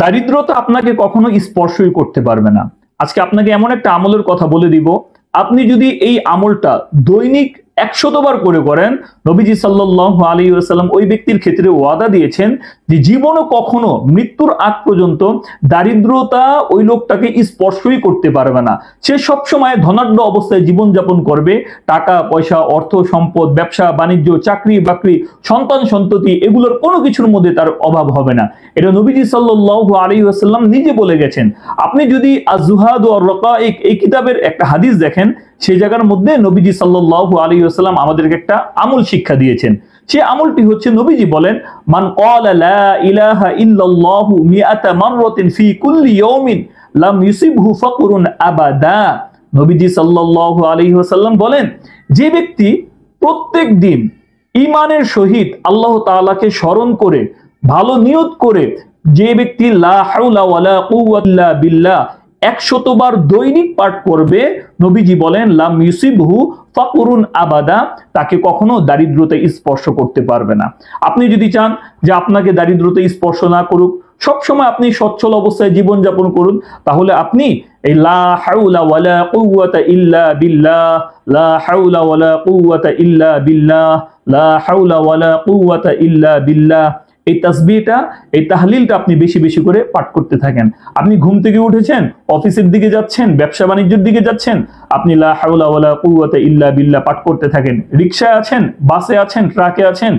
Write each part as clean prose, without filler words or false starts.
দারিদ্রতা আপনাকে কখনো স্পর্শই করতে পারবে না। আজকে আপনাকে এমন একটা আমলের কথা বলে দিব, আপনি যদি এই আমলটা দৈনিক 100 বার করে করেন, নবীজি সাল্লাল্লাহু আলাইহি ওয়াসাল্লাম ওই ব্যক্তির ক্ষেত্রে ওয়াদা দিয়েছেন যে জীবনও কখনো মৃত্যুর আগ পর্যন্ত দারিদ্রতা ওই লোকটাকে স্পর্শই করতে পারবে না। সে সবসময় ধনাঢ্য অবস্থায় জীবনযাপন করবে। টাকা পয়সা, অর্থ সম্পদ, ব্যবসা বাণিজ্য, চাকরি বাকরি, সন্তান সন্ততি, এগুলোর কোনো কিছুর মধ্যে তার অভাব হবে না। এটা নবীজি সাল্লাল্লাহু আলাইহি ওয়াসাল্লাম নিজে বলে গেছেন। আপনি যদি আজ-জুহাদ ওয়ার রাকাইক এই কিতাবের একটা হাদিস দেখেন, সেই জায়গার মধ্যে নবীজি সাল্লাল্লাহু আলাইহি ওয়াসাল্লাম আমাদেরকে একটা আমল শিক্ষা দিয়েছেন। সেই আমলটি হচ্ছে, নবীজি বলেন, মান ক্বালা লা ইলাহা ইল্লাল্লাহু মিআতা মাররাতিন ফি কুল্লি ইয়াউমিন লাম ইউসিবহু ফাকরুন আবাদা। নবীজি সাল্লাল্লাহু আলাইহি ওয়াসাল্লাম বলেন, যে ব্যক্তি প্রত্যেক দিন ঈমানের সহিত আল্লাহ তাআলাকে স্মরণ করে, ভালো নিয়ত করে, যে ব্যক্তি লা হাওলা ওয়ালা কুওয়াতা ইল্লা বিল্লাহ 100 বার দৈনিক পাঠ করবে, নবীজি বলেন লাম ইউসিবহু ফাকরুন আবাদা, তাকে কখনো দারিদ্রতা স্পর্শ করতে পারবে না। আপনি যদি চান যে আপনাকে দারিদ্রতা স্পর্শ না করুক, সবসময় আপনি সচ্ছল অবস্থায় জীবনযাপন করুন, তাহলে আপনি এই লা হাওলা ওয়ালা কুওয়াতা ইল্লা বিল্লাহ, লা হাওলা ওয়ালা কুওয়াতা ইল্লা বিল্লাহ, লা হাওলা ওয়ালা কুওয়াতা ইল্লা বিল্লাহ, এই তাসবিহটা, এই তাহলিলটা আপনি বেশি বেশি করে পাঠ করতে থাকেন। আপনি ঘুম থেকে উঠেছেন, অফিসের দিকে যাচ্ছেন, ব্যবসা বাণিজ্যের দিকে যাচ্ছেন, আপনি লা হাওলা ওয়ালা কুওয়াতা ইল্লা বিল্লাহ পাঠ করতে থাকেন। রিকশায় আছেন, বাসে আছেন, ট্রাকে আছেন,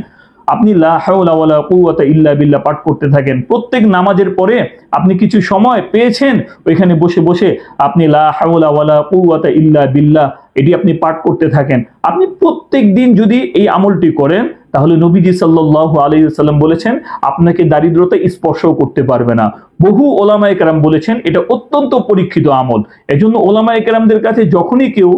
আপনি লা হাওলা ওয়ালা কুওয়াতা ইল্লা বিল্লাহ পাঠ করতে থাকেন। প্রত্যেক নামাজের পরে আপনি কিছু সময় পেয়েছেন, ওইখানে বসে বসে আপনি লা হাওলা ওয়ালা কুওয়াতা ইল্লা বিল্লাহ এটি আপনি পাঠ করতে থাকেন। আপনি প্রত্যেক দিন যদি এই আমলটি করেন, তাহলে নবীজি সাল্লাল্লাহু আলাইহি ওয়াসাল্লাম বলেছেন আপনাকে দারিদ্রতা স্পর্শও করতে পারবে না। বহু ওলামায়ে কেরাম বলেছেন এটা অত্যন্ত পরীক্ষিত আমল। এজন্য ওলামায়ে কেরামদের কাছে যখনই কেউ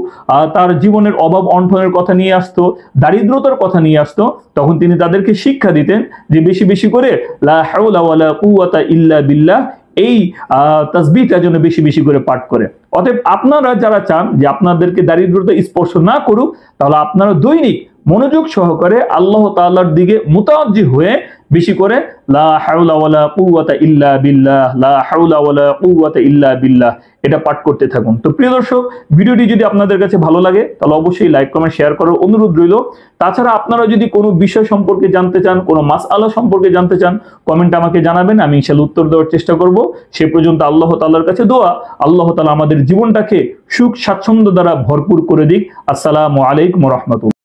তার জীবনের অভাব অনটনের কথা নিয়ে আসতো, দারিদ্রতার কথা নিয়ে আসতো, তখন তিনি তাদেরকে শিক্ষা দিতেন যে বেশি বেশি করে লা হাওলা ওয়ালা কুওয়াতা ইল্লা বিল্লাহ এই তাসবিহটা যেন বেশি বেশি করে পাঠ করে। অতএব আপনারা যারা চান যে আপনাদেরকে দারিদ্রতা স্পর্শ না করুক, তাহলে আপনারা দৈনিক মনোযোগ সহকারে আল্লাহ তাআলার দিকে মুতাওয়াজ্জি হয়ে বেশি করে লা হাওলা ওয়ালা কুওয়াতা ইল্লা বিল্লাহ, লা হাওলা ওয়ালা কুওয়াতা ইল্লা বিল্লাহ এটা পাঠ করতে থাকুন। তো প্রিয় দর্শক, ভিডিওটি যদি আপনাদের কাছে ভালো লাগে তাহলে অবশ্যই লাইক কমেন্ট শেয়ার করার অনুরোধ রইল। তাছাড়া আপনারা যদি কোনো বিষয় সম্পর্কে জানতে চান, কোনো মাসআলা সম্পর্কে জানতে চান, কমেন্ট আমাকে জানাবেন, আমি ইনশাআল্লাহ উত্তর দেওয়ার চেষ্টা করব। সে পর্যন্ত আল্লাহ তাআলার কাছে দোয়া, আল্লাহ তাআলা আমাদের জীবনটাকে সুখ স্বাচ্ছন্দ্য দ্বারা ভরপুর করে দিক। আসসালামু আলাইকুম ওয়া রাহমাতুল্লাহ।